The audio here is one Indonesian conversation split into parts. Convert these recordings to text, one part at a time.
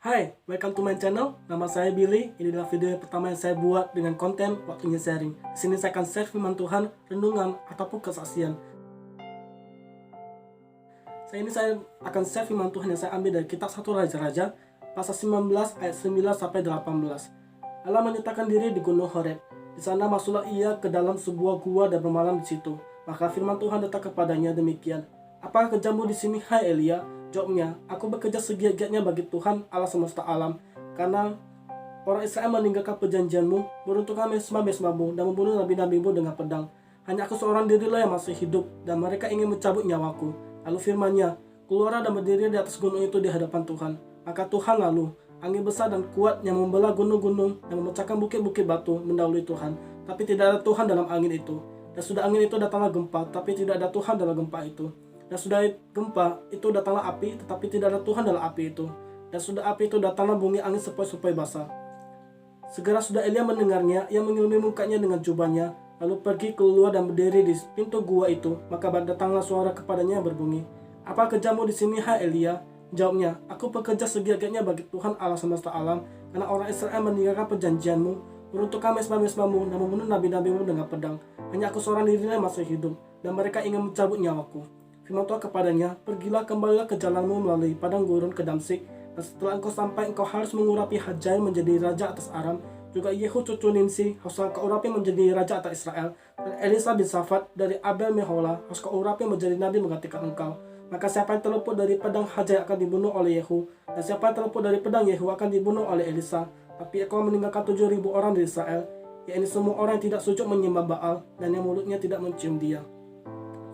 Hai, welcome to my channel. Nama saya Billy. Ini adalah video yang pertama yang saya buat dengan konten waktunya sharing. Di sini saya akan share firman Tuhan, renungan, ataupun kesaksian. Saya akan share firman Tuhan yang saya ambil dari kitab 1 Raja-Raja, pasal 19 ayat 9 sampai 18. Allah menyatakan diri di Gunung Horeb. Di sana masuklah ia ke dalam sebuah gua dan bermalam di situ. Maka firman Tuhan datang kepadanya demikian. Apakah kerjamu di sini, hai Elia? Jawabnya, aku bekerja segiat-giatnya bagi Tuhan Allah semesta alam, karena orang Israel meninggalkan perjanjianmu, meruntuhkan mesbah-mesbahmu, dan membunuh nabi-nabimu dengan pedang. Hanya aku seorang dirilah yang masih hidup, dan mereka ingin mencabut nyawaku. Lalu firman-Nya, keluarlah dan berdiri di atas gunung itu di hadapan Tuhan. Maka Tuhan lalu, angin besar dan kuat yang membelah gunung-gunung dan memecahkan bukit-bukit batu mendahului Tuhan. Tapi tidak ada Tuhan dalam angin itu. Dan sudah angin itu datanglah gempa, tapi tidak ada Tuhan dalam gempa itu. Dan sudah gempa itu datanglah api, tetapi tidak ada Tuhan dalam api itu. Dan sudah api itu datanglah bunyi angin sepoi-sepoi basah. Segera sudah Elia mendengarnya, ia mengelumi mukanya dengan jubahnya, lalu pergi keluar dan berdiri di pintu gua itu. Maka datanglah suara kepadanya yang berbunyi, apa kerjamu di sini, hai Elia? Jawabnya, aku bekerja segiat-giatnya bagi Tuhan Allah semesta alam, karena orang Israel meninggalkan perjanjianmu, meruntuhkan mesbah-mesbahmu, dan membunuh nabi-nabimu dengan pedang. Hanya aku seorang diri yang masih hidup, dan mereka ingin mencabut nyawaku. Firman Tuhan kepadanya, pergilah kembalilah ke jalanmu melalui padang gurun ke Damsyik, dan setelah engkau sampai, engkau harus mengurapi Hazael menjadi raja atas Aram, juga Yehu cucu Nimsi harus kau urapi menjadi raja atas Israel, dan Elisa bin Safat dari Abel Mehola harus kau urapi menjadi nabi menggantikan engkau. Maka siapa yang terluput dari pedang Hazael akan dibunuh oleh Yehu, dan siapa yang terluput dari pedang Yehu akan dibunuh oleh Elisa. Tapi engkau meninggalkan 7.000 orang di Israel, yakni semua orang yang tidak sujud menyembah Baal, dan yang mulutnya tidak mencium dia.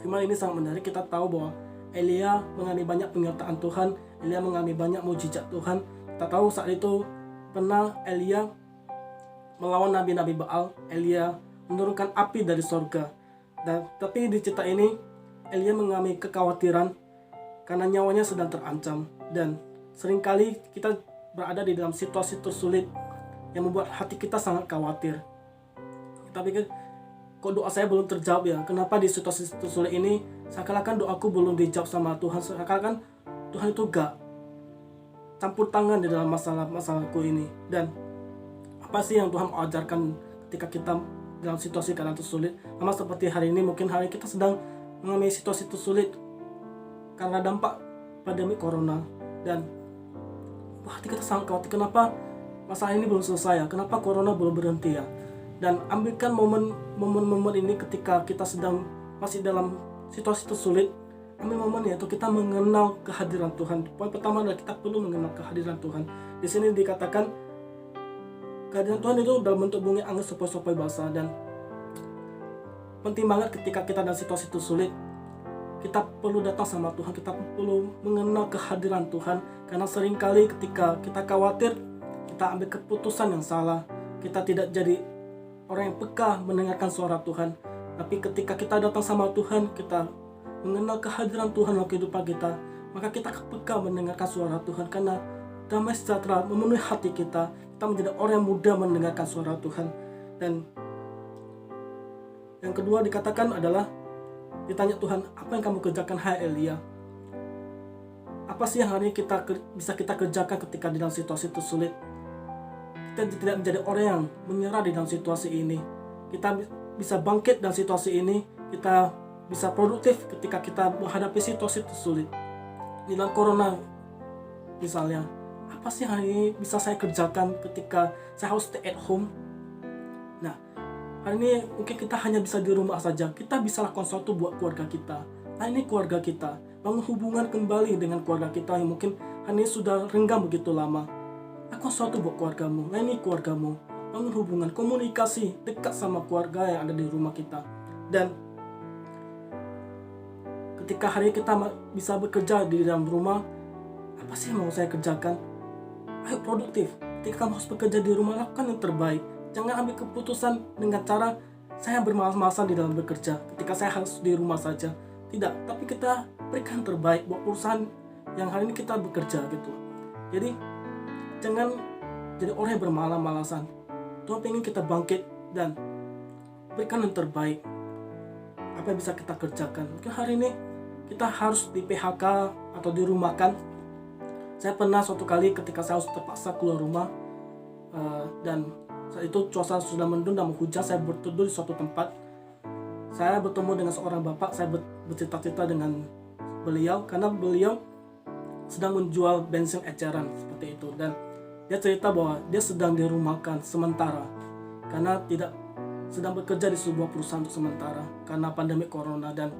Firman ini sangat menarik. Kita tahu bahwa Elia mengalami banyak penyertaan Tuhan, Elia mengalami banyak mujizat Tuhan. Kita tahu saat itu pernah Elia melawan nabi-nabi Baal, Elia menurunkan api dari sorga. Tapi di cerita ini Elia mengalami kekhawatiran karena nyawanya sedang terancam, dan seringkali kita berada di dalam situasi tersulit yang membuat hati kita sangat khawatir. Kita pikir, kok doa saya belum terjawab ya? Kenapa di situasi tersulit ini seakan-akan doaku belum dijawab sama Tuhan? Seakan-akan Tuhan itu gak campur tangan di dalam masalahku ini. Dan apa sih yang Tuhan ajarkan ketika kita dalam situasi keadaan tersulit? Sama seperti hari ini, mungkin hari kita sedang mengalami situasi tersulit karena dampak pandemi corona, dan hati kita sangat khawatir, kenapa masalah ini belum selesai ya? Kenapa corona belum berhenti ya? Dan ambilkan momen-momen ini ketika kita sedang masih dalam situasi tersulit. Ambil momen yaitu kita mengenal kehadiran Tuhan. Poin pertama adalah kita perlu mengenal kehadiran Tuhan. Di sini dikatakan kehadiran Tuhan itu dalam bentuk bunyi angin sepoi-sepoi basah, dan penting banget ketika kita dalam situasi tersulit. Kita perlu datang sama Tuhan, kita perlu mengenal kehadiran Tuhan, karena seringkali ketika kita khawatir, kita ambil keputusan yang salah, kita tidak jadi orang yang peka mendengarkan suara Tuhan. Tapi ketika kita datang sama Tuhan, kita mengenal kehadiran Tuhan dalam kehidupan kita, maka kita peka mendengarkan suara Tuhan, karena damai sejahtera memenuhi hati kita. Kita menjadi orang yang mudah mendengarkan suara Tuhan. Dan yang kedua dikatakan adalah, ditanya Tuhan, apa yang kamu kerjakan, hai Elia? Apa sih yang hari ini bisa kita kerjakan ketika di dalam situasi tersulit? Kita tidak menjadi orang yang menyerah di dalam situasi ini. Kita bisa bangkit dalam situasi ini. Kita bisa produktif ketika kita menghadapi situasi tersulit. Di dalam corona misalnya, apa sih hari ini bisa saya kerjakan ketika saya harus stay at home? Nah, hari ini mungkin kita hanya bisa di rumah saja. Kita bisa lakukan sesuatu buat keluarga kita. Nah, ini keluarga kita. Bangun hubungan kembali dengan keluarga kita yang mungkin hari ini sudah renggang begitu lama. Lakukan sesuatu buat keluargamu. Nah, ini keluargamu. Bangun hubungan, komunikasi dekat sama keluarga yang ada di rumah kita. Dan ketika hari kita bisa bekerja di dalam rumah, apa sih yang mau saya kerjakan? Ayo produktif. Ketika kamu harus bekerja di rumah, lakukan yang terbaik. Jangan ambil keputusan dengan cara saya bermalas-malasan di dalam bekerja ketika saya harus di rumah saja. Tidak, tapi kita berikan yang terbaik buat perusahaan yang hari ini kita bekerja gitu. Jadi jangan jadi orang yang bermalas-malasan. Tuhan ingin kita bangkit dan berikan yang terbaik. Apa yang bisa kita kerjakan? Mungkin hari ini kita harus di PHK atau dirumahkan Saya pernah suatu kali ketika saya harus terpaksa keluar rumah, dan saat itu cuaca sudah mendung dan hujan. Saya berteduh di suatu tempat. Saya bertemu dengan seorang bapak. Saya bercerita-cerita dengan beliau karena beliau sedang menjual bensin eceran seperti itu, dan dia cerita bahwa dia sedang dirumahkan sementara karena sedang bekerja di sebuah perusahaan untuk sementara karena pandemi corona, dan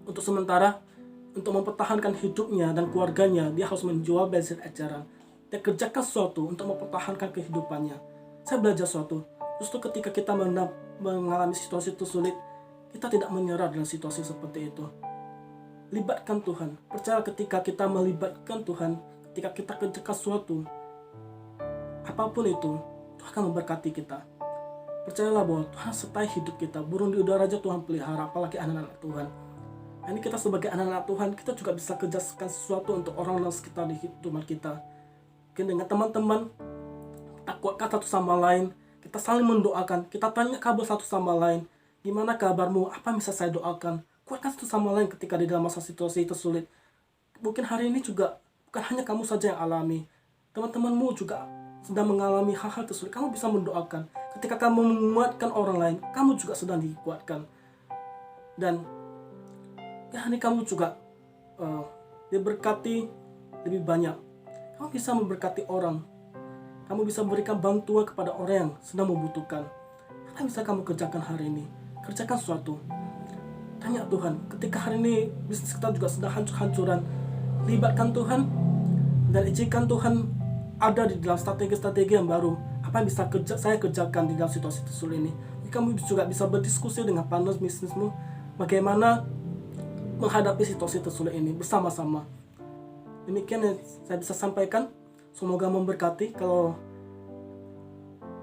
untuk sementara untuk mempertahankan hidupnya dan keluarganya dia harus menjual bensin eceran. Dia kerjakan sesuatu untuk mempertahankan kehidupannya. Saya belajar sesuatu, justru ketika kita mengalami situasi itu sulit, kita tidak menyerah dengan situasi seperti itu. Libatkan Tuhan. Percaya ketika kita melibatkan Tuhan, ketika kita kerjakan sesuatu, apapun itu, Tuhan akan memberkati kita. Percayalah bahwa Tuhan sertai hidup kita. Burung di udara aja Tuhan pelihara, apalagi anak-anak Tuhan. Ini kita sebagai anak-anak Tuhan, kita juga bisa kerjakan sesuatu untuk orang sekitar di kehidupan kita. Mungkin dengan teman-teman, kita kuatkan satu sama lain, kita saling mendoakan, kita tanya kabar satu sama lain. Gimana kabarmu? Apa yang bisa saya doakan? Kuatkan satu sama lain ketika di dalam masa situasi itu sulit. Mungkin hari ini juga bukan hanya kamu saja yang alami, teman-temanmu juga sedang mengalami hal-hal tersulit. Kamu bisa mendoakan. Ketika kamu menguatkan orang lain, kamu juga sedang dikuatkan. Dan ya, ini kamu juga diberkati lebih banyak. Kamu bisa memberkati orang. Kamu bisa memberikan bantuan kepada orang yang sedang membutuhkan. Apa yang bisa kamu kerjakan hari ini? Kerjakan sesuatu. Tanya Tuhan, ketika hari ini bisnis kita juga sedang hancur-hancuran, libatkan Tuhan dan izinkan Tuhan ada di dalam strategi-strategi yang baru. Apa yang bisa saya kerjakan di dalam situasi sulit ini? Kamu juga bisa berdiskusi dengan partner bisnismu bagaimana menghadapi situasi tersulit ini bersama-sama. Demikian yang saya bisa sampaikan. Semoga memberkati. Kalau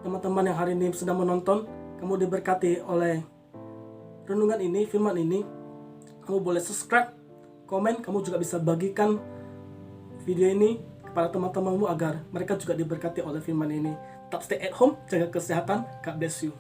teman-teman yang hari ini sedang menonton, kamu diberkati oleh renungan ini, firman ini, kamu boleh subscribe, komen, kamu juga bisa bagikan video ini kepada teman-temanmu agar mereka juga diberkati oleh firman ini. Tetap stay at home, jaga kesehatan. God bless you.